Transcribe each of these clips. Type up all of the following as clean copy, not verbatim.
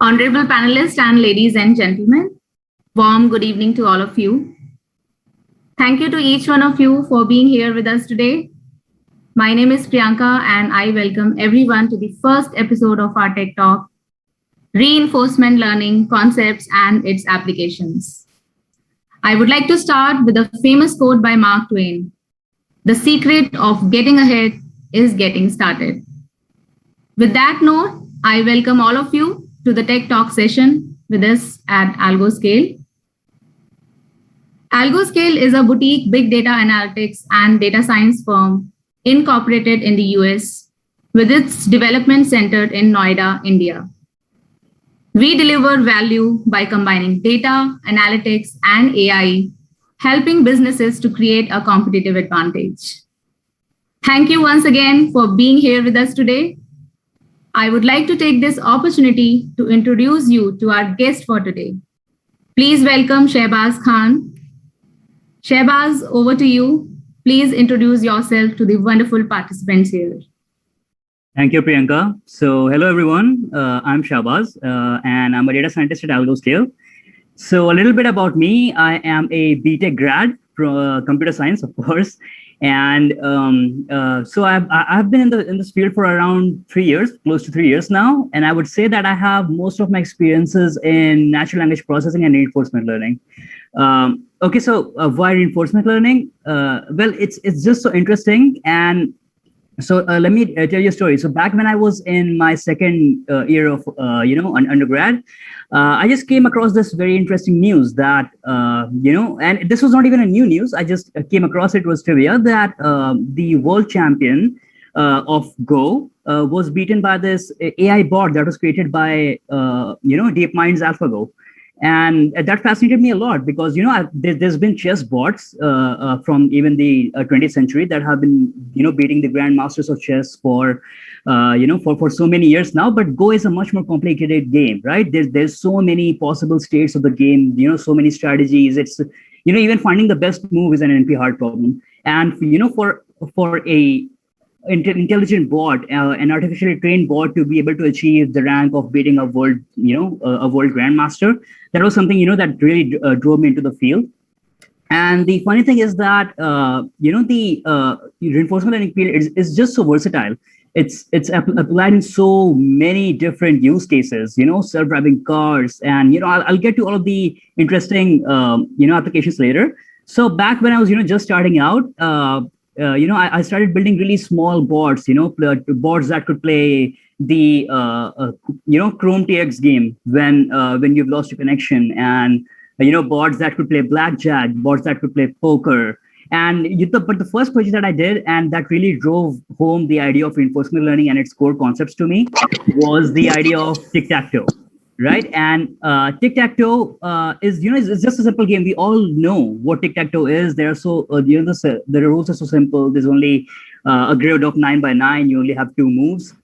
Honorable panelists and ladies and gentlemen, warm good evening to all of you. Thank you to each one of you for being here with us today. My name is Priyanka and I welcome everyone to the first episode of our Tech Talk, Reinforcement Learning Concepts and its Applications. I would like to start with a famous quote by Mark Twain. The secret of getting ahead is getting started. With that note, I welcome all of you to the Tech Talk session with us at Algoscale. Algoscale is a boutique big data analytics and data science firm incorporated in the US with its development centered in Noida, India. We deliver value by combining data, analytics, and AI, helping businesses to create a competitive advantage. Thank you once again for being here with us today. I would like to take this opportunity to introduce you to our guest for today. Please welcome Shabaz Khan. Shabaz, over to you. Please introduce yourself to the wonderful participants here. Thank you, Priyanka. So, hello everyone. I'm Shabaz, and I'm a data scientist at Algoscale. So, a little bit about me. I am a BTech grad from computer science, of course, and so I've been in this field for around 3 years, close to 3 years now. And I would say that I have most of my experiences in natural language processing and reinforcement learning. Okay, so why reinforcement learning? Well, it's just so interesting. And so let me tell you a story. So back when I was in my second year of undergrad, I just came across this very interesting news that and this was not even a new news. I just came across it was trivia that the world champion of Go was beaten by this AI bot that was created by DeepMind's AlphaGo. And that fascinated me a lot because, there's been chess bots from even the 20th century that have been, beating the grandmasters of chess for so many years now. But Go is a much more complicated game, right? There's so many possible states of the game, so many strategies. It's, even finding the best move is an NP hard problem. And, for a intelligent bot, an artificially trained bot to be able to achieve the rank of beating a world, a world grandmaster, that was something, that really drove me into the field. And the funny thing is that, the reinforcement learning field is just so versatile. It's applied in so many different use cases, self-driving cars, and, I'll get to all of the interesting, applications later. So back when I was, just starting out, I started building really small bots, bots that could play the, Chrome TX game when you've lost your connection, and, bots that could play blackjack, bots that could play poker. And but the first project that I did, and that really drove home the idea of reinforcement learning and its core concepts to me, was the idea of tic-tac-toe. Right. And tic-tac-toe is just a simple game. We all know what tic-tac-toe is. There are the rules are so simple. There's only a grid of 9 by 9. You only have 2 moves.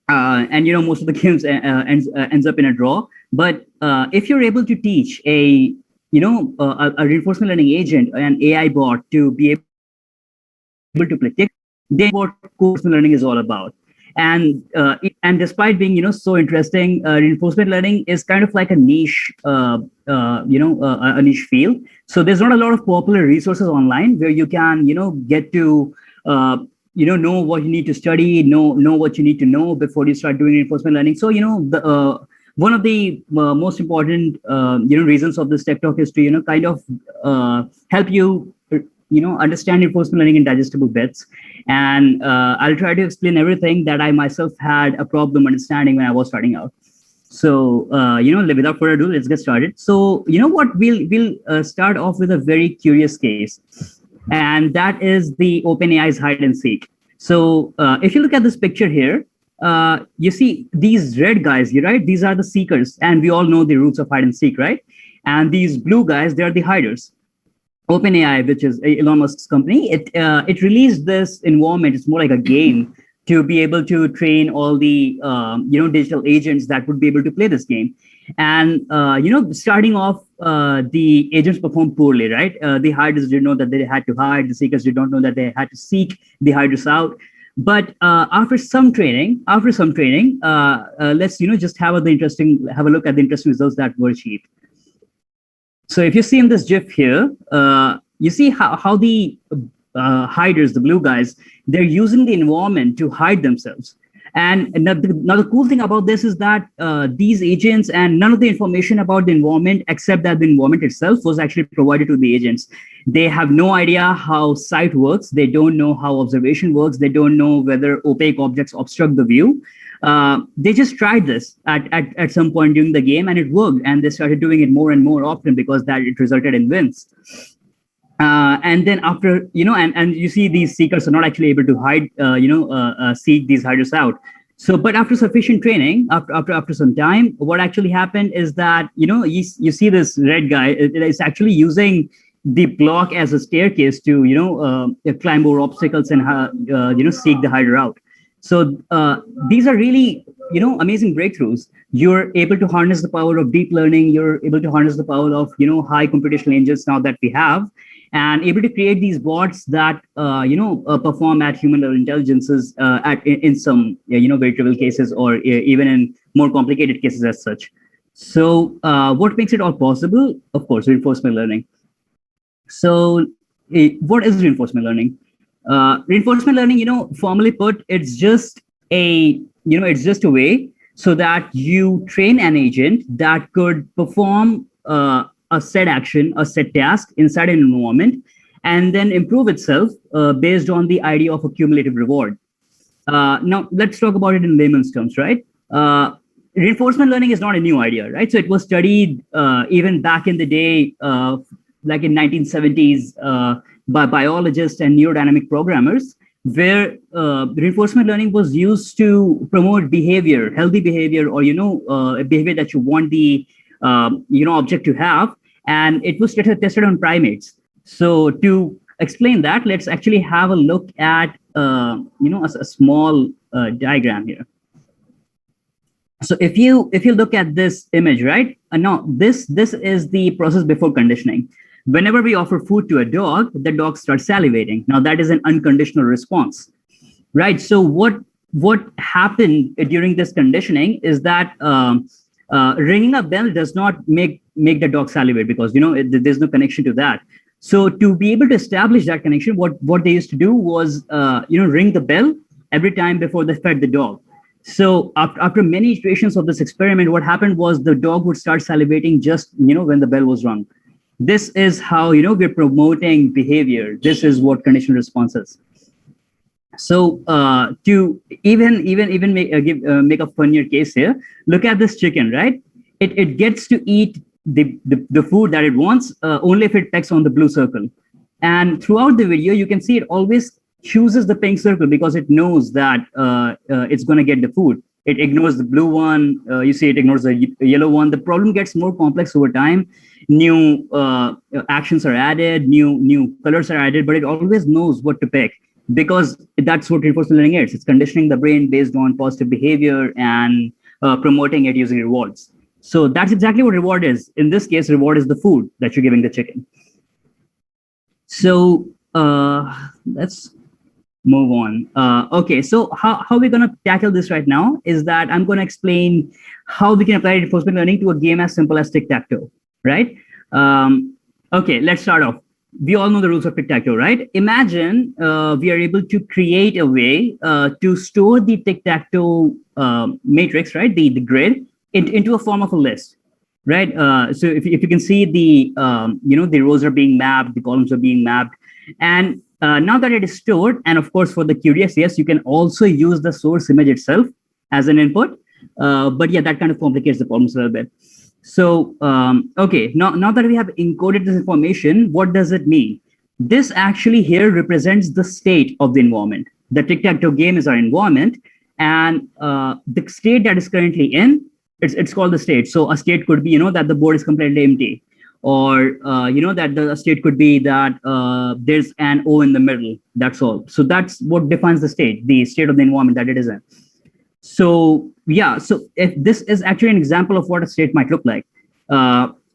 And most of the games ends up in a draw. But if you're able to teach a reinforcement learning agent, an AI bot, to be able to play tic, then what reinforcement learning is all about. And despite being so interesting, reinforcement learning is kind of like a niche a niche field. So there's not a lot of popular resources online where you can get to know what you need to study, know what you need to know before you start doing reinforcement learning. So one of the most important reasons of this tech talk is to kind of help you understand reinforcement learning in digestible bits. And I'll try to explain everything that I myself had a problem understanding when I was starting out. So, without further ado, let's get started. So, we'll start off with a very curious case. And that is the OpenAI's hide and seek. So if you look at this picture here, you see these red guys, right? These are the seekers. And we all know the roots of hide and seek, right? And these blue guys, they're the hiders. OpenAI, which is Elon Musk's company, it released this environment. It's more like a game to be able to train all the digital agents that would be able to play this game. And starting off, the agents performed poorly, right? The hiders didn't know that they had to hide. The seekers did not know that they had to seek the hiders out. But after some training, let's just have a look at the interesting results that were achieved. So if you see in this GIF here, you see how the hiders, the blue guys, they're using the environment to hide themselves. And now the cool thing about this is that these agents and none of the information about the environment, except that the environment itself, was actually provided to the agents. They have no idea how sight works. They don't know how observation works. They don't know whether opaque objects obstruct the view. They just tried this at some point during the game, and it worked. And they started doing it more and more often because that it resulted in wins. And then after, and you see these seekers are not actually able to hide, seek these hiders out. So, but after sufficient training, after some time, what actually happened is that, you see this red guy is actually using the block as a staircase to, climb over obstacles and, seek the hider out. So these are really, amazing breakthroughs. You're able to harness the power of deep learning. You're able to harness the power of, high computational engines now that we have, and able to create these bots that perform at human level intelligences in some very trivial cases, or even in more complicated cases as such. So what makes it all possible? Of course, reinforcement learning. So what is reinforcement learning? Reinforcement learning, formally put, it's just a way so that you train an agent that could perform a set action, a set task inside an environment, and then improve itself based on the idea of a cumulative reward. Now, let's talk about it in layman's terms, right? Reinforcement learning is not a new idea, right? So it was studied even back in the day, like in 1970s, by biologists and neurodynamic programmers, where reinforcement learning was used to promote behavior, healthy behavior, or a behavior that you want the object to have, and it was tested on primates. So to explain that, let's actually have a look at a small diagram here. So if you look at this image, right? Now this is the process before conditioning. Whenever we offer food to a dog, the dog starts salivating. Now that is an unconditional response, right? So what happened during this conditioning is that ringing a bell does not make the dog salivate, because there's no connection to that. So to be able to establish that connection, what they used to do was ring the bell every time before they fed the dog. So after many iterations of this experiment, what happened was the dog would start salivating just when the bell was rung. This is how we're promoting behavior. This is what conditional response is. So to even make a funnier case here, look at this chicken, right? It gets to eat the food that it wants only if it pecks on the blue circle. And throughout the video, you can see it always chooses the pink circle because it knows that it's going to get the food. It ignores the blue one. You see, it ignores the yellow one. The problem gets more complex over time. New actions are added, new colors are added, but it always knows what to pick, because that's what reinforcement learning is. It's conditioning the brain based on positive behavior and promoting it using rewards. So that's exactly what reward is. In this case, reward is the food that you're giving the chicken. So let's move on. Okay, so how we're going to tackle this right now is that I'm going to explain how we can apply reinforcement learning to a game as simple as tic-tac-toe, right? Okay, let's start off. We all know the rules of tic-tac-toe, right? Imagine we are able to create a way to store the tic-tac-toe matrix, right? The grid into a form of a list, right? So if you can see the the rows are being mapped, the columns are being mapped, and now that it is stored, and of course for the curious, yes, you can also use the source image itself as an input. But yeah, that kind of complicates the problems a little bit. So, okay, now that we have encoded this information, what does it mean? This actually here represents the state of the environment. The tic-tac-toe game is our environment, and the state that is currently in, it's called the state. So a state could be, that the board is completely empty, or, that the state could be that there's an O in the middle. That's all. So that's what defines the state of the environment that it is in. So yeah, so if this is actually an example of what a state might look like,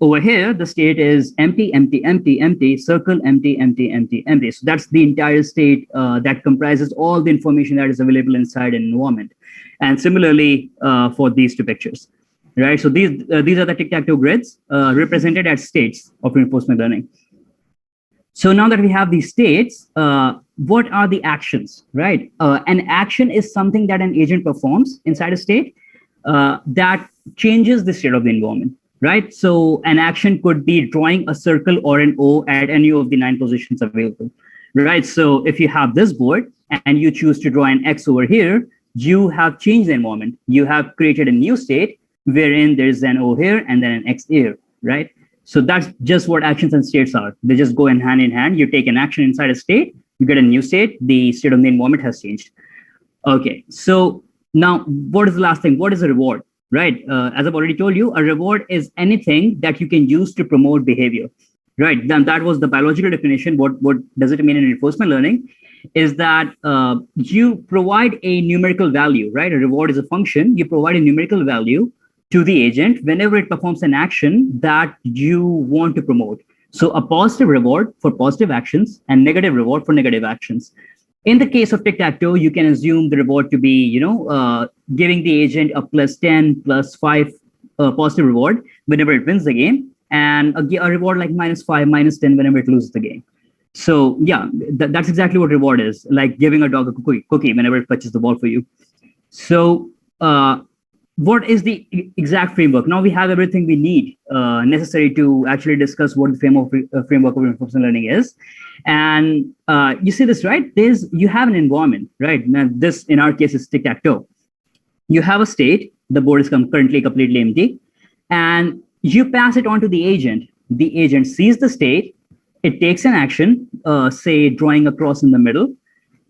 over here, the state is empty, empty, empty, empty, circle, empty, empty, empty, empty. So that's the entire state that comprises all the information that is available inside an environment. And similarly for these two pictures, right? So these are the tic-tac-toe grids represented as states of reinforcement learning. So now that we have these states, what are the actions, right? An action is something that an agent performs inside a state that changes the state of the environment, right? So an action could be drawing a circle or an O at any of the 9 positions available, right? So if you have this board and you choose to draw an X over here, you have changed the environment. You have created a new state wherein there's an O here and then an X here, right? So that's just what actions and states are. They just go in hand. You take an action inside a state, you get a new state, the state of the environment has changed. Okay, so now what is the last thing? What is a reward, right? As I've already told you, a reward is anything that you can use to promote behavior, right? Then that was the biological definition. What does it mean in reinforcement learning? Is that you provide a numerical value, right? A reward is a function. You provide a numerical value to the agent whenever it performs an action that you want to promote. So a positive reward for positive actions and negative reward for negative actions. In the case of tic-tac-toe, you can assume the reward to be, giving the agent a +10, +5 positive reward whenever it wins the game, and a reward like -5, -10 whenever it loses the game. So yeah, that's exactly what reward is, like giving a dog a cookie whenever it fetches the ball for you. So what is the exact framework? Now we have everything we need necessary to actually discuss what the framework of reinforcement learning is. And you see this, right? You have an environment, right? Now this, in our case, is tic-tac-toe. You have a state, the board is currently completely empty, and you pass it on to the agent. The agent sees the state, it takes an action, say drawing a cross in the middle,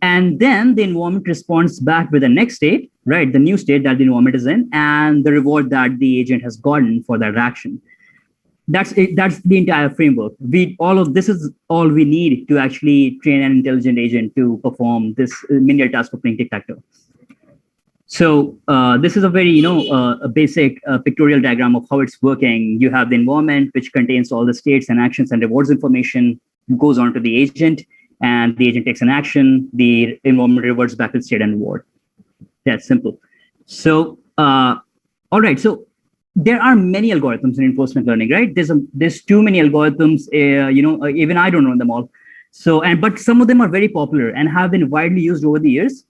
and then the environment responds back with the next state, right? The new state that the environment is in, and the reward that the agent has gotten for that action. That's it. That's the entire framework. This is all we need to actually train an intelligent agent to perform this menial task of playing tic-tac-toe. So this is a very, a basic pictorial diagram of how it's working. You have the environment, which contains all the states and actions and rewards information, goes on to the agent, and the agent takes an action. The environment reverts back to state and reward. That's simple. So, all right. So there are many algorithms in reinforcement learning, right? There's too many algorithms. Even I don't know them all. So, but some of them are very popular and have been widely used over the years.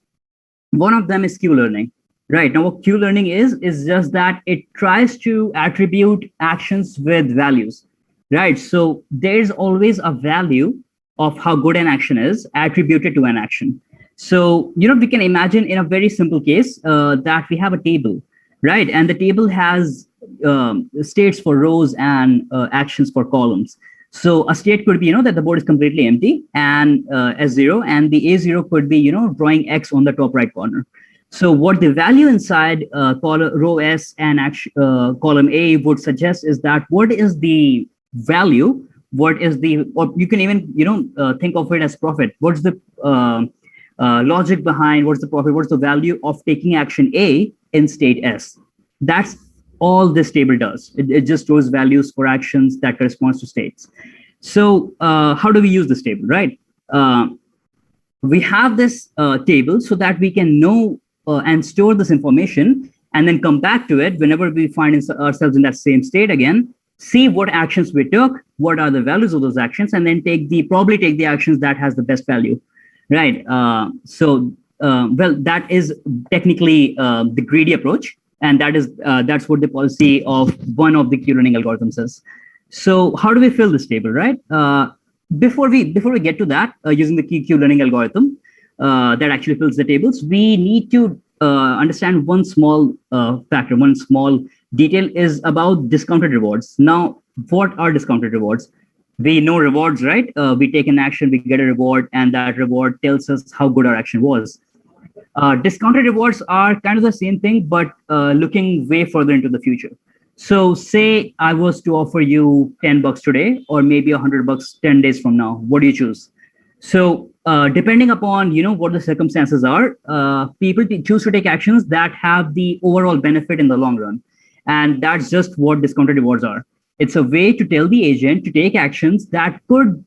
One of them is Q-learning, right? Now, what Q-learning is just that it tries to attribute actions with values, right? So there's always a value of how good an action is attributed to an action. So, we can imagine in a very simple case that we have a table, right? And the table has states for rows and actions for columns. So a state could be, that the board is completely empty and S0, and the A0 could be, drawing X on the top right corner. So what the value inside row S and column A would suggest is that what is the value? What is or you can even, think of it as profit. What's the logic behind what's the profit? What's the value of taking action A in state S? That's all this table does. It just stores values for actions that corresponds to states. So how do we use this table, right? We have this table so that we can know and store this information and then come back to it whenever we find ourselves in that same state again, see what actions we took, what are the values of those actions, and then probably take the actions that has the best value, right? That is technically the greedy approach. And that's what the policy of one of the Q-learning algorithms is. So how do we fill this table, right? Before we get to that, using the Q-learning algorithm that actually fills the tables, we need to understand one small factor, one small detail is about discounted rewards. Now, what are discounted rewards? We know rewards, right? We take an action, we get a reward, and that reward tells us how good our action was. Discounted rewards are kind of the same thing, but looking way further into the future. So say I was to offer you $10 today, or maybe $100 10 days from now. What do you choose? So depending upon, what the circumstances are, people choose to take actions that have the overall benefit in the long run. And that's just what discounted rewards are. It's a way to tell the agent to take actions that could,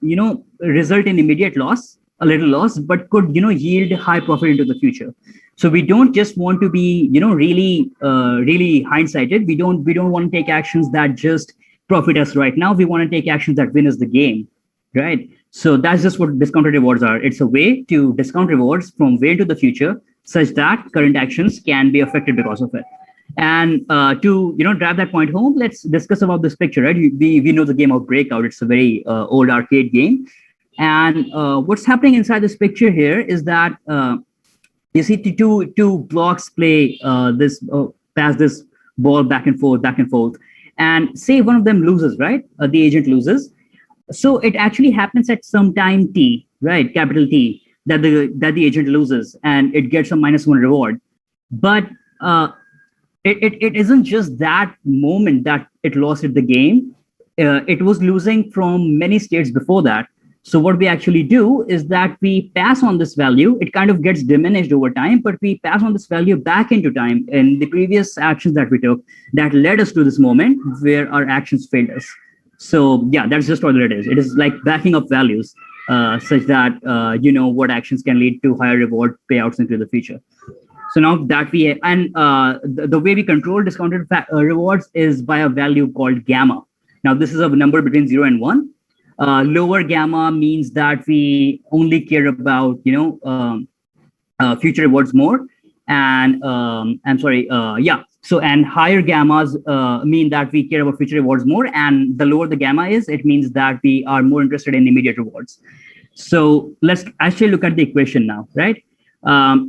result in immediate loss, a little loss, but could, yield high profit into the future. So we don't just want to be, really hindsighted. We don't want to take actions that just profit us right now. We want to take actions that win us the game, right? So that's just what discounted rewards are. It's a way to discount rewards from way into the future, such that current actions can be affected because of it. And to drive that point home, let's discuss about this picture. Right, we know the game of Breakout. It's a very old arcade game, and what's happening inside this picture here is that you see two blocks play this pass this ball back and forth, and say one of them loses, right? The agent loses, so it actually happens at some time t, right, capital T, that the agent loses, and it gets a -1 reward, but it isn't just that moment that it lost at the game. It was losing from many states before that. So what we actually do is that we pass on this value. It kind of gets diminished over time, but we pass on this value back into time in the previous actions that we took that led us to this moment where our actions failed us. So yeah, that's just what it is. It is like backing up values such that what actions can lead to higher reward payouts into the future. So now that the way we control discounted rewards is by a value called gamma. Now this is a number between 0 and 1. Lower gamma means that we only care about future rewards more, and So and higher gammas mean that we care about future rewards more, and the lower the gamma is, it means that we are more interested in immediate rewards. So let's actually look at the equation now, right?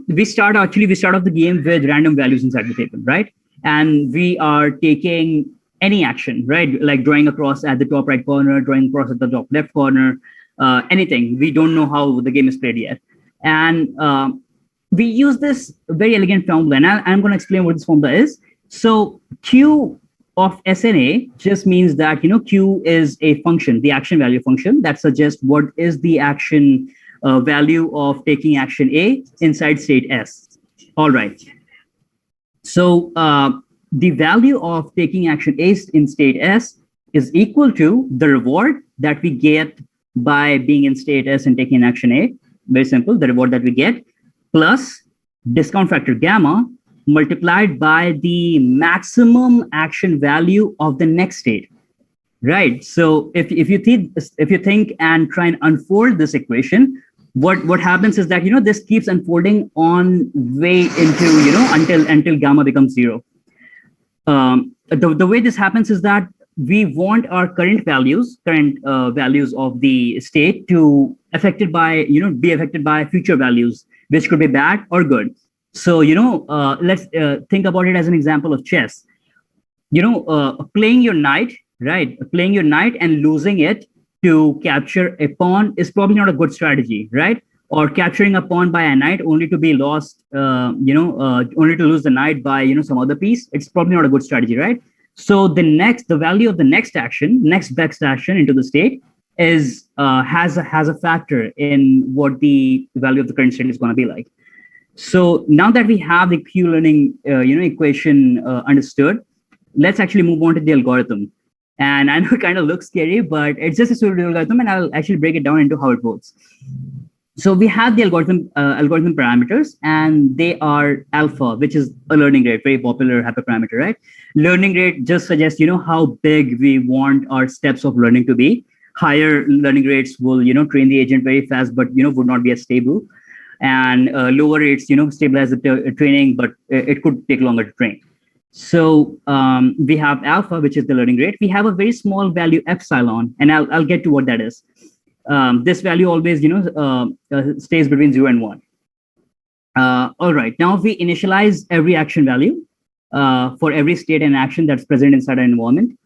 We start off the game with random values inside the table, right? And we are taking any action, right? Like drawing across at the top right corner, drawing across at the top left corner, anything. We don't know how the game is played yet. And we use this very elegant formula, and I'm going to explain what this formula is. So Q of SNA just means that, Q is a function, the action value function that suggests what is the action value of taking action A inside state S. All right. So the value of taking action A in state S is equal to the reward that we get by being in state S and taking action A. Very simple, the reward that we get plus discount factor gamma multiplied by the maximum action value of the next state. Right. So if you think and try and unfold this equation, what happens is that this keeps unfolding on way into until gamma becomes 0. The way this happens is that we want our current values of the state to be affected by future values, which could be bad or good. So let's think about it as an example of chess. Playing your knight, right? Playing your knight and losing it to capture a pawn is probably not a good strategy, right? Or capturing a pawn by a knight only to be lost, only to lose the knight by some other piece. It's probably not a good strategy, right? So the value of the next best action into the state is has a factor in what the value of the current state is going to be like. So now that we have the Q learning equation understood, let's actually move on to the algorithm. And I know it kind of looks scary, but it's just a pseudo-algorithm, and I'll actually break it down into how it works. So we have the algorithm parameters, and they are alpha, which is a learning rate, very popular hyperparameter, right? Learning rate just suggests, how big we want our steps of learning to be. Higher learning rates will, train the agent very fast, but, would not be as stable. And lower rates, stabilize the training, but it could take longer to train. So we have alpha, which is the learning rate. We have a very small value epsilon, and I'll get to what that is. This value always, stays between 0 and 1. All right. Now we initialize every action value for every state and action that's present inside our environment.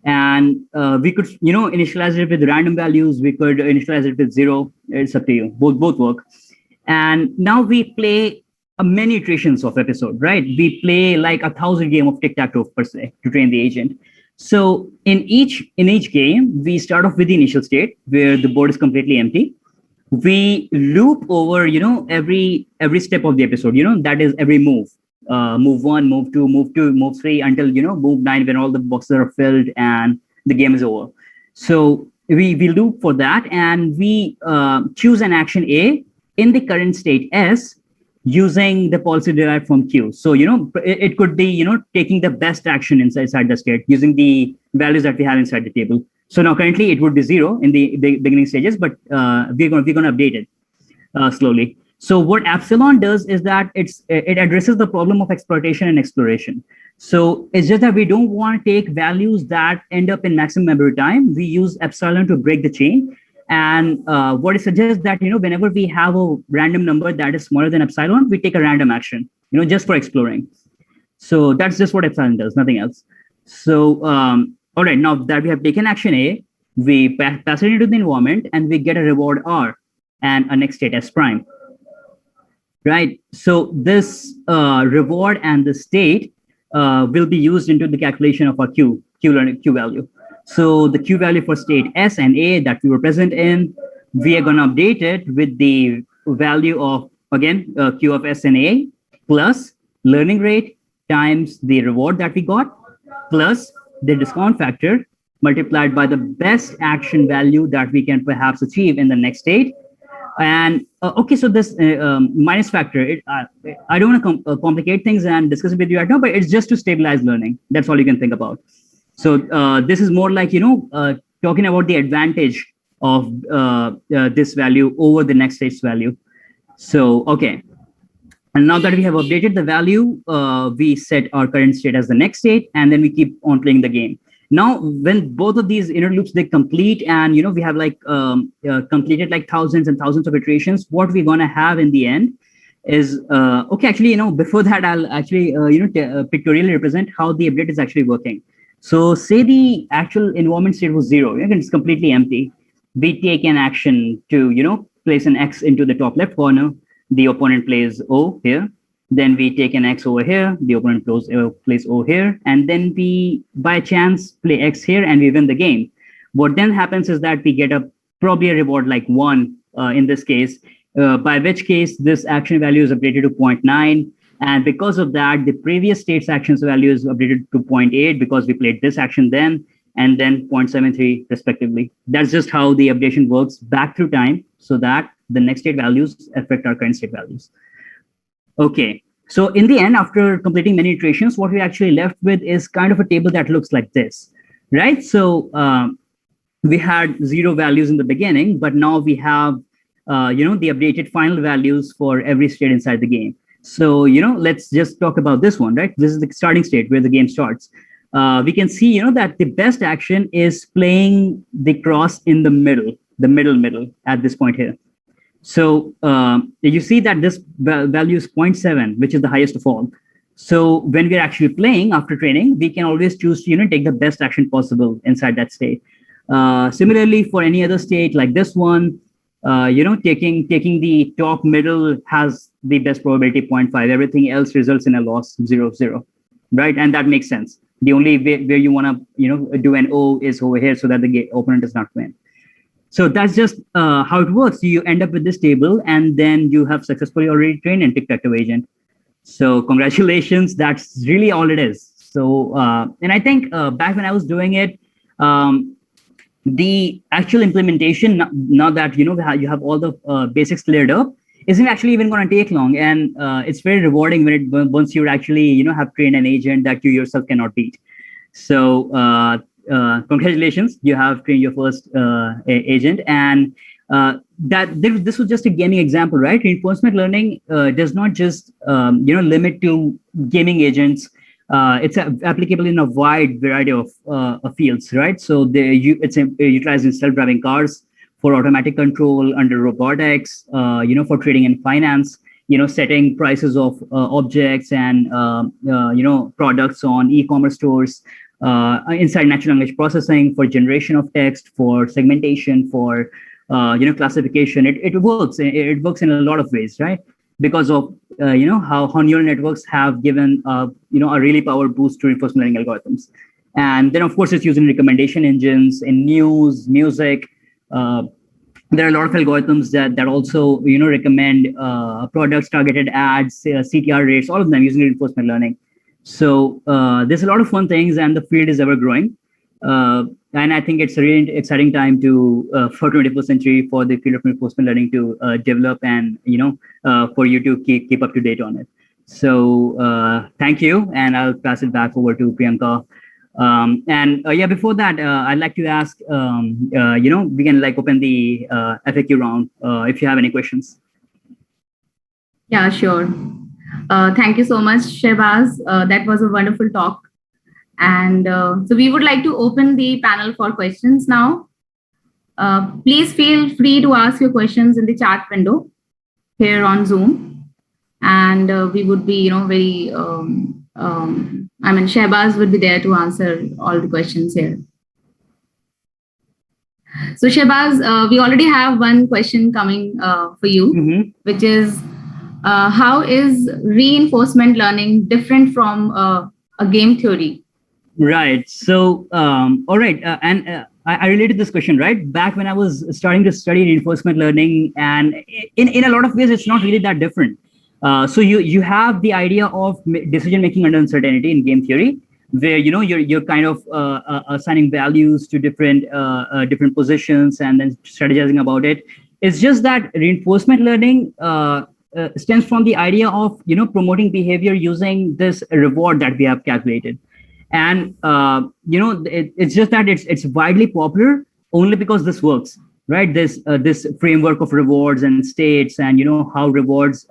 And we could, initialize it with random values. We could initialize it with 0. It's up to you. Both work. And now we play many iterations of episode, right? We play like 1,000 game of tic-tac-toe per se to train the agent. So in each game, we start off with the initial state where the board is completely empty. We loop over, every step of the episode, that is every move. Move 1, move 2, move 3 until, move 9 when all the boxes are filled and the game is over. So we'll do for that, and we choose an action A in the current state S using the policy derived from Q. So, it could be, taking the best action inside the state using the values that we have inside the table. So now currently it would be 0 in the beginning stages, but we're going to update it slowly. So what epsilon does is that it addresses the problem of exploitation and exploration. So it's just that we don't want to take values that end up in maximum memory time. We use epsilon to break the chain. And what it suggests that, whenever we have a random number that is smaller than epsilon, we take a random action, just for exploring. So that's just what epsilon does, nothing else. So, all right, now that we have taken action A, we pass it into the environment and we get a reward R and a next state S prime, right? So this reward and the state will be used into the calculation of our Q value. So the Q value for state S and A that we were present in, we are going to update it with the value of, again, Q of S and A plus learning rate times the reward that we got plus the discount factor multiplied by the best action value that we can perhaps achieve in the next state. And okay, so this minus factor, I don't want to complicate things and discuss it with you right now, but it's just to stabilize learning. That's all you can think about. So this is more like, talking about the advantage of this value over the next state's value. So, okay. And now that we have updated the value, we set our current state as the next state, and then we keep on playing the game. Now, when both of these inner loops, they complete, and, we have like completed like thousands and thousands of iterations, what we're going to have in the end is, okay, actually, before that, I'll actually, pictorially represent how the update is actually working. So say the actual environment state was 0, it's completely empty. We take an action to, place an X into the top left corner. The opponent plays O here. Then we take an X over here. The opponent plays O here. And then we, by chance, play X here and we win the game. What then happens is that we get probably a reward like 1 in this case, by which case this action value is updated to 0.9. And because of that, the previous state's actions value is updated to 0.8 because we played this action then, and then 0.73 respectively. That's just how the updation works back through time so that the next state values affect our current state values. Okay, so in the end, after completing many iterations, what we actually left with is kind of a table that looks like this, right? So we had 0 values in the beginning, but now we have, the updated final values for every state inside the game. So, let's just talk about this one, right? This is the starting state where the game starts. We can see, that the best action is playing the cross in the middle at this point here. So you see that this value is 0.7, which is the highest of all. So when we're actually playing after training, we can always choose to, take the best action possible inside that state. Similarly, for any other state like this one, taking the top middle has the best probability 0.5. Everything else results in a loss 0, right? And that makes sense. The only way where you want to, do an O is over here so that the opponent does not win. So that's just how it works. You end up with this table, and then you have successfully already trained an tic-tac-toe agent. So congratulations. That's really all it is. So, and I think back when I was doing it, the actual implementation, now that you have all the basics cleared up, isn't actually even going to take long, and it's very rewarding once you actually have trained an agent that you yourself cannot beat. So congratulations, you have trained your first agent, and this was just a gaming example, right? Reinforcement learning does not just limit to gaming agents. It's applicable in a wide variety of fields, right? So it's utilized in self-driving cars, for automatic control, under robotics, for trading and finance, setting prices of objects and products on e-commerce stores, inside natural language processing, for generation of text, for segmentation, for classification. It works. It works in a lot of ways, right? Because of how neural networks have given a really power boost to reinforcement learning algorithms. And then of course it's used in recommendation engines, in news, music. There are a lot of algorithms that also recommend products, targeted ads, CTR rates, all of them using reinforcement learning. So there's a lot of fun things, and the field is ever growing. And I think it's a really exciting time to for 21st century for the field of reinforcement learning to develop and for you to keep up to date on it. So thank you, and I'll pass it back over to Priyanka. And yeah, before that, I'd like to ask, we can like open the FAQ round if you have any questions. Yeah, sure. Thank you so much, Shabaz. That was a wonderful talk. And so we would like to open the panel for questions now. Please feel free to ask your questions in the chat window here on Zoom. And we would be, very, Shabaz would be there to answer all the questions here. So Shabaz, we already have one question coming for you, which is, how is reinforcement learning different from a game theory? Right. So, all right. I related this question, right? Back when I was starting to study reinforcement learning, and in a lot of ways, it's not really that different. So you have the idea of decision making under uncertainty in game theory, where you're kind of assigning values to different positions and then strategizing about it. It's just that reinforcement learning stems from the idea of promoting behavior using this reward that we have calculated. And it's just that it's widely popular only because this works, right? This framework of rewards and states, and how rewards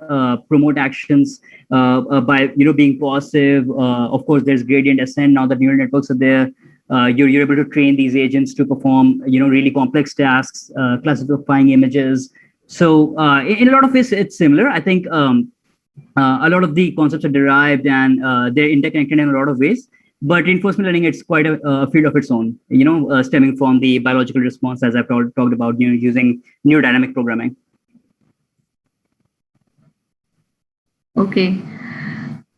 promote actions by being positive. Of course, there's gradient ascent. Now that neural networks are there, you're able to train these agents to perform really complex tasks, classifying images. So in a lot of ways, it's similar. I think a lot of the concepts are derived and they're interconnected in a lot of ways. But reinforcement learning, it's quite a field of its own, stemming from the biological response, as I've talked about, using neurodynamic programming. Okay.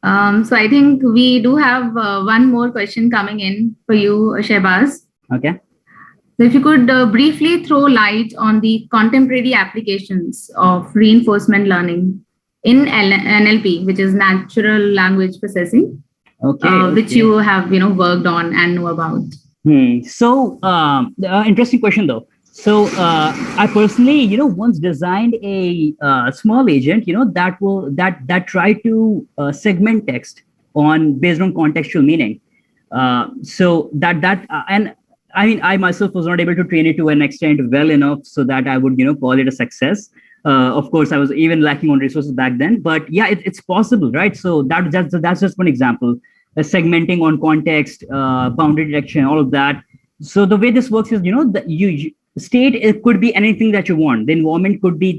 So I think we do have one more question coming in for you, Shabaz. Okay. So if you could briefly throw light on the contemporary applications of reinforcement learning in NLP, which is natural language processing. Okay, which you have worked on and know about. So interesting question though. So I personally once designed a small agent that tried to segment text based on contextual meaning. So and I mean, I myself was not able to train it to an extent well enough so that I would call it a success. Of course, I was even lacking on resources back then, but yeah, it's possible, right? So that's just one example. Segmenting on context, boundary detection, all of that. So the way this works is, you state, it could be anything that you want. The environment could be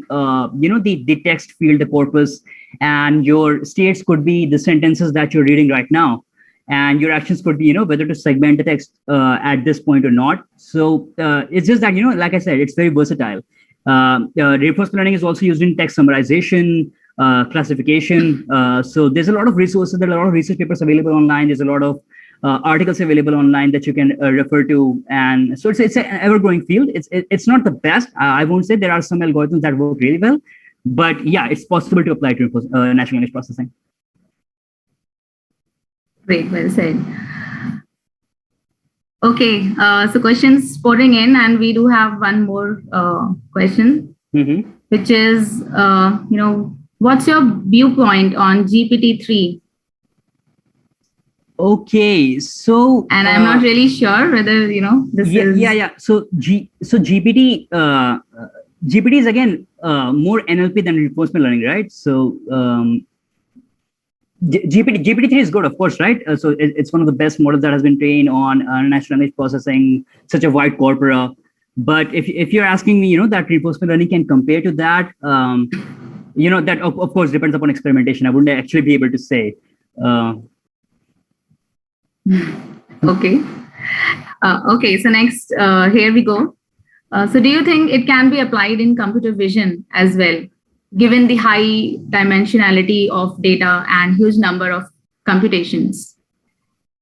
the text field, the corpus, and your states could be the sentences that you're reading right now. And your actions could be, whether to segment the text at this point or not. So it's just that, like I said, it's very versatile. Reinforcement learning is also used in text summarization, classification. So there's a lot of resources, there are a lot of research papers available online. There's a lot of articles available online that you can refer to. And so it's an ever-growing field. It's not the best. I won't say. There are some algorithms that work really well. But yeah, it's possible to apply to natural language processing. Great, well said. Okay, so questions pouring in, and we do have one more question, which is, what's your viewpoint on GPT-3? Okay, so and I'm not really sure whether this is So GPT is again more NLP than reinforcement learning, right? So GPT-3 is good, of course, right? So it's one of the best models that has been trained on natural language processing, such a wide corpora. But if you're asking me, that reinforcement learning can compare to that, that of course depends upon experimentation. I wouldn't actually be able to say. Okay. Okay. So next, here we go. So do you think it can be applied in computer vision as well, given the high dimensionality of data and huge number of computations?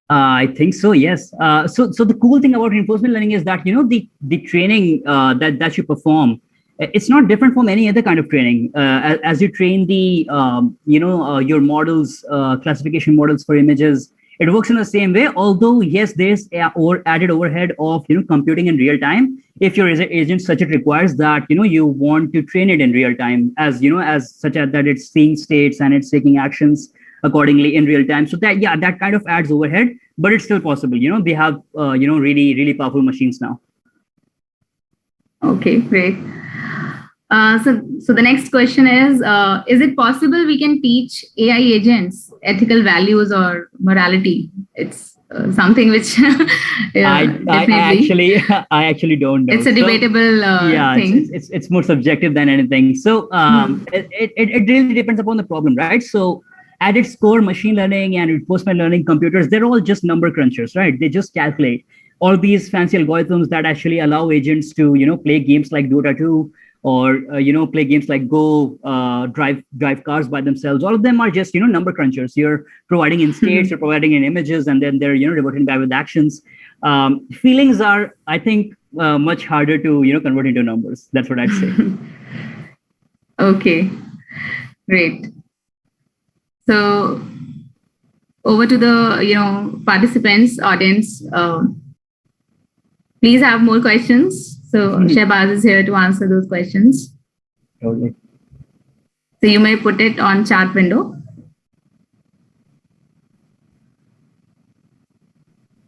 I think so, yes. So the cool thing about reinforcement learning is that, the training that you perform, it's not different from any other kind of training. As you train the, your models, classification models for images, It works in the same way, although yes, there's added overhead of computing in real time. If your agent such it requires that you want to train it in real time, as such as that it's seeing states and it's taking actions accordingly in real time. So that kind of adds overhead, but it's still possible. They have really powerful machines now. Okay, great. So the next question is it possible we can teach AI agents ethical values or morality? It's something which I actually don't know. It's a debatable thing. It's more subjective than anything. So it really depends upon the problem, right? So at its core, machine learning and reinforcement learning computers, they're all just number crunchers, right? They just calculate. All these fancy algorithms that actually allow agents to play games like Dota 2 or play games like Go, drive cars by themselves. All of them are just number crunchers. You're providing in states, you're providing in images, and then they're reverting back with actions. Feelings are, I think, much harder to convert into numbers. That's what I'd say. Okay, great. So over to the participants audience. Please have more questions. So Shabaz is here to answer those questions. Okay. So you may put it on chat window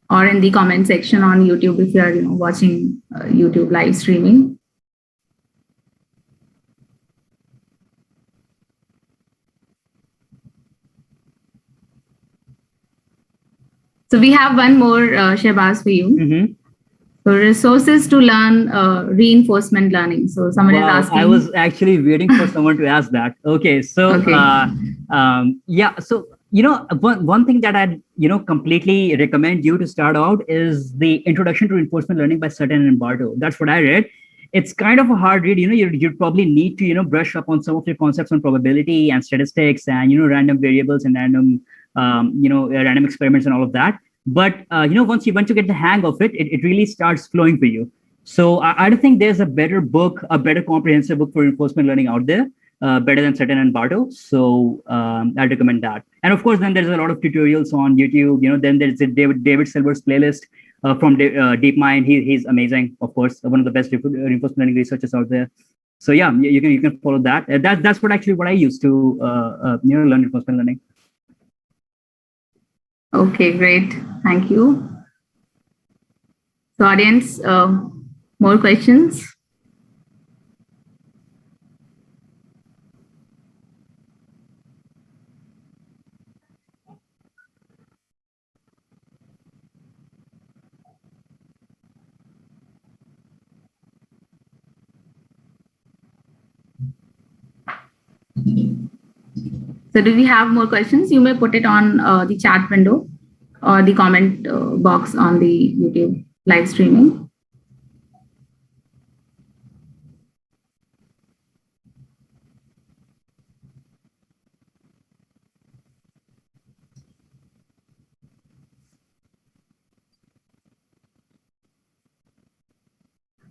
or in the comment section on YouTube if you are watching YouTube live streaming. So we have one more Shabaz for you. So resources to learn reinforcement learning. So someone is asking. I was actually waiting for someone to ask that. Okay, so so one thing that I'd completely recommend you to start out is the Introduction to Reinforcement Learning by Sutton and Barto. That's what I read. It's kind of a hard read. You'd probably need to brush up on some of your concepts on probability and statistics and random variables and random random experiments and all of that. But once you get the hang of it, it really starts flowing for you. So I don't think there's a better book, a better comprehensive book for reinforcement learning out there, better than Sutton and Barto. So I'd recommend that. And of course, then there's a lot of tutorials on YouTube. Then there's a David Silver's playlist from DeepMind. He's amazing, of course, one of the best reinforcement learning researchers out there. So yeah, you can follow that. That's what I use to learn reinforcement learning. Okay, great. Thank you. So audience, more questions? So do we have more questions? You may put it on the chat window or the comment box on the YouTube live streaming.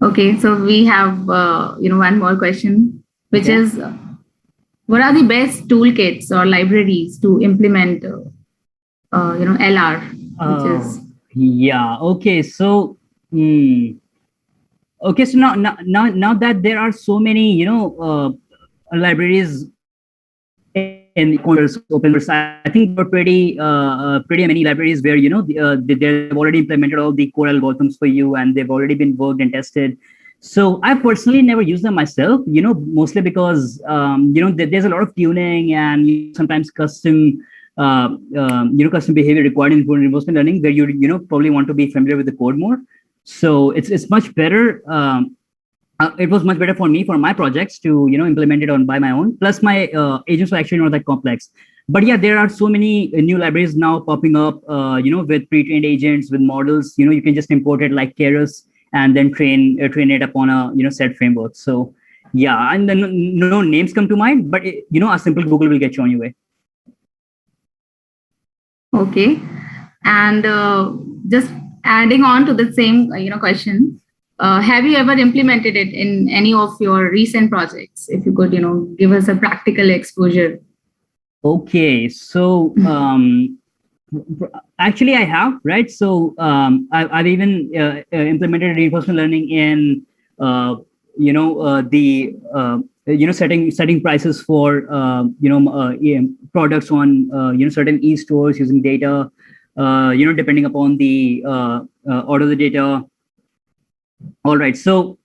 Okay, so we have one more question, which is, what are the best toolkits or libraries to implement LR? Okay. So so now that there are so many libraries in open source, I think there are pretty many libraries where they've already implemented all the core algorithms for you and they've already been worked and tested. So I personally never use them myself, mostly because there's a lot of tuning and sometimes custom custom behavior required in reinforcement learning where you probably want to be familiar with the code more. So it's much better. It was much better for me for my projects to implement it by my own. Plus my agents were actually not that complex. But yeah, there are so many new libraries now popping up, with pre-trained agents, with models. You can just import it like Keras and then train it upon a set framework. So yeah, and then no names come to mind, but a simple Google will get you on your way. Okay, and just adding on to the same question, have you ever implemented it in any of your recent projects? If you could give us a practical exposure. Okay, so Actually, I have, right? So I've even implemented reinforcement learning in, the setting prices for products on certain e-stores using data, depending upon the order of the data. All right. So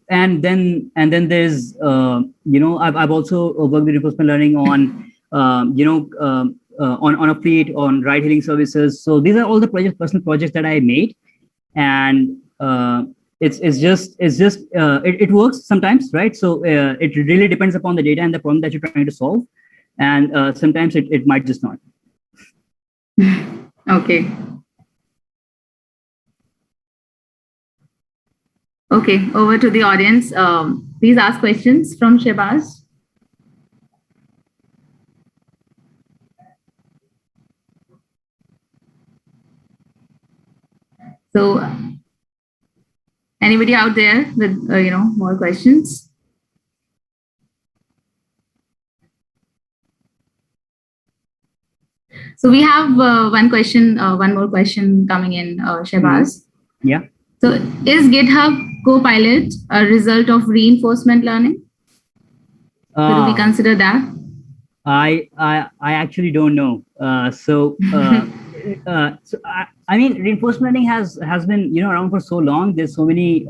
and then there's I've also worked with reinforcement learning on on a fleet, on ride hailing services. So these are all the personal projects that I made, and it works sometimes, right? So it really depends upon the data and the problem that you're trying to solve, and sometimes it might just not. Okay. Okay, over to the audience. Please ask questions from Shabaz. So, anybody out there with more questions? So we have one more question coming in, Shabaz. Yeah. So is GitHub Copilot a result of reinforcement learning? Do we consider that? I actually don't know. I mean, reinforcement learning has been around for so long. There's so many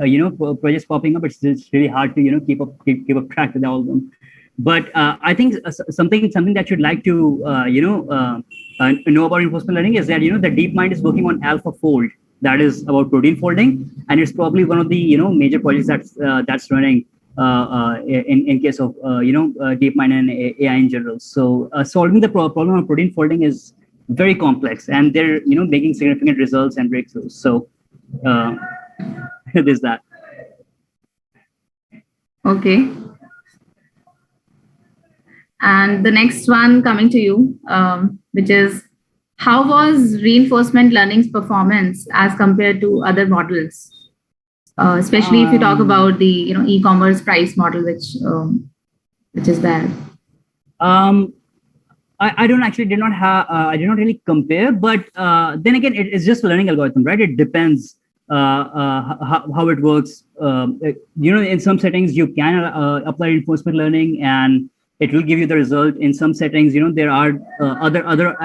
projects popping up. It's really hard to keep up track with all of them. But I think something that you'd like to know about reinforcement learning is that the DeepMind is working on AlphaFold, that is about protein folding, and it's probably one of the major projects that's running in case of DeepMind and AI in general. So solving the problem of protein folding is very complex, and they're making significant results and breakthroughs. So there's that. Okay. And the next one coming to you, which is, how was reinforcement learning's performance as compared to other models? Especially if you talk about the e-commerce price model, which is there. I did not really compare, but then again, it's just a learning algorithm, right? It depends how it works. In some settings you can apply reinforcement learning and it will give you the result. In some settings, there are other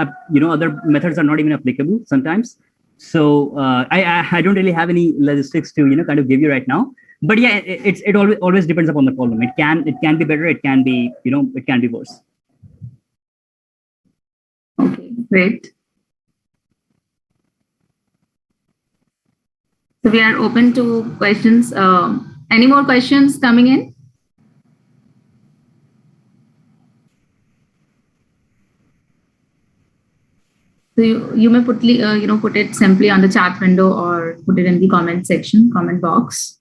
methods are not even applicable sometimes. So I don't really have any logistics to kind of give you right now. But yeah, it always depends upon the problem. It can be better. It can be it can be worse. Okay, great. So we are open to questions. Any more questions coming in? So you may put it simply on the chat window or put it in the comment box,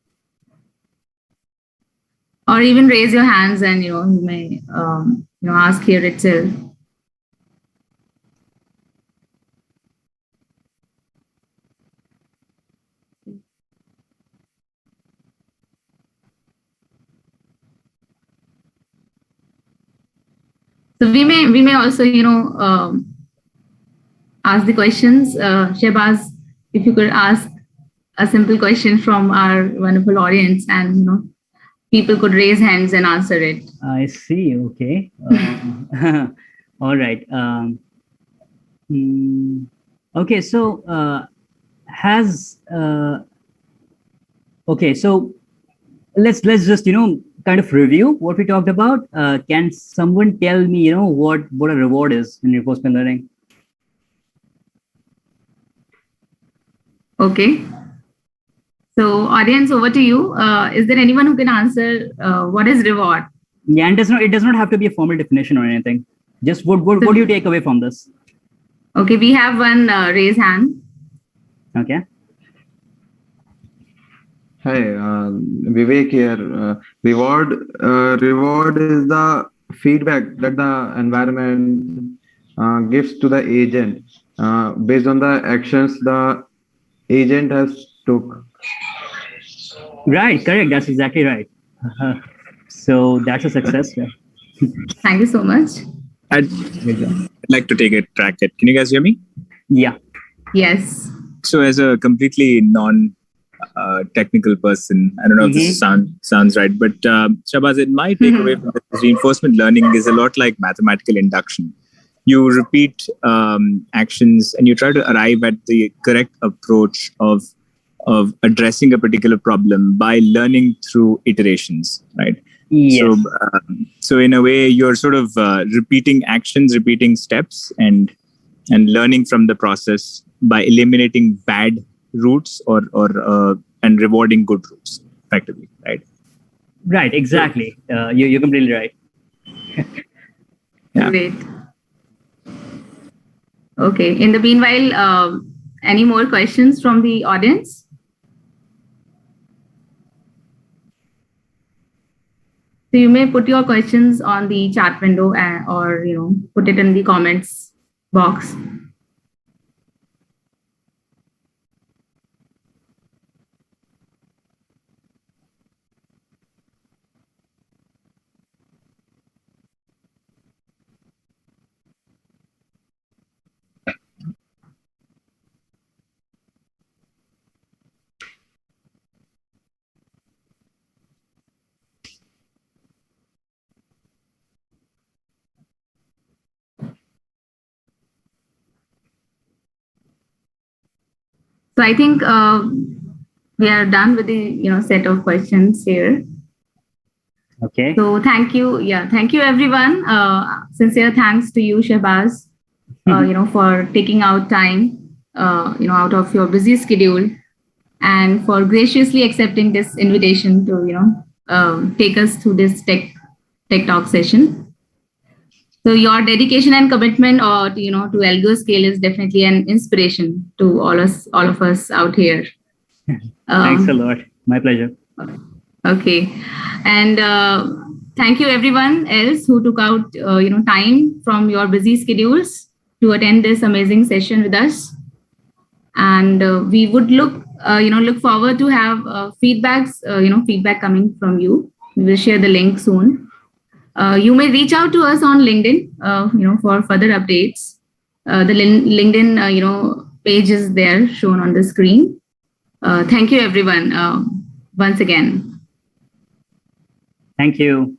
or even raise your hands and you may ask here itself. So we may also ask the questions. Shabaz, if you could ask a simple question from our wonderful audience, and people could raise hands and answer it. I see. Okay. All right. Okay. So okay. So let's just kind of review what we talked about. Can someone tell me what a reward is in reinforcement learning? Okay. So audience, over to you. Is there anyone who can answer what is reward? Yeah, and it does not have to be a formal definition or anything. Just what do you take away from this? Okay, we have one raise hand. Okay. Hi, Vivek here. Reward is the feedback that the environment gives to the agent based on the actions the agent has took. Right, correct. That's exactly right. So that's a success. Yeah. Thank you so much. I'd like to take a track at. Can you guys hear me? Yeah. Yes. So as a completely non-technical person, I don't know if this sounds right, but Shabaz, in my takeaway from this, reinforcement learning is a lot like mathematical induction. You repeat actions and you try to arrive at the correct approach of addressing a particular problem by learning through iterations, right? Yes. So in a way, you're sort of repeating actions, repeating steps, and learning from the process by eliminating bad routes and rewarding good routes, effectively, right? Right, exactly. You're completely right. Yeah. Great. Okay. In the meanwhile, any more questions from the audience? So you may put your questions on the chat window or put it in the comments box. So I think we are done with the set of questions here. Okay. So thank you. Yeah, thank you everyone. Sincere thanks to you, Shabaz, for taking out time, out of your busy schedule, and for graciously accepting this invitation to take us through this tech talk session. So your dedication and commitment, to Algoscale is definitely an inspiration to all of us out here. Thanks a lot. My pleasure. Okay, and thank you everyone else who took out time from your busy schedules to attend this amazing session with us. And we would look forward to have feedback coming from you. We will share the link soon. You may reach out to us on LinkedIn, for further updates. The LinkedIn, page is there shown on the screen. Thank you, everyone, once again. Thank you.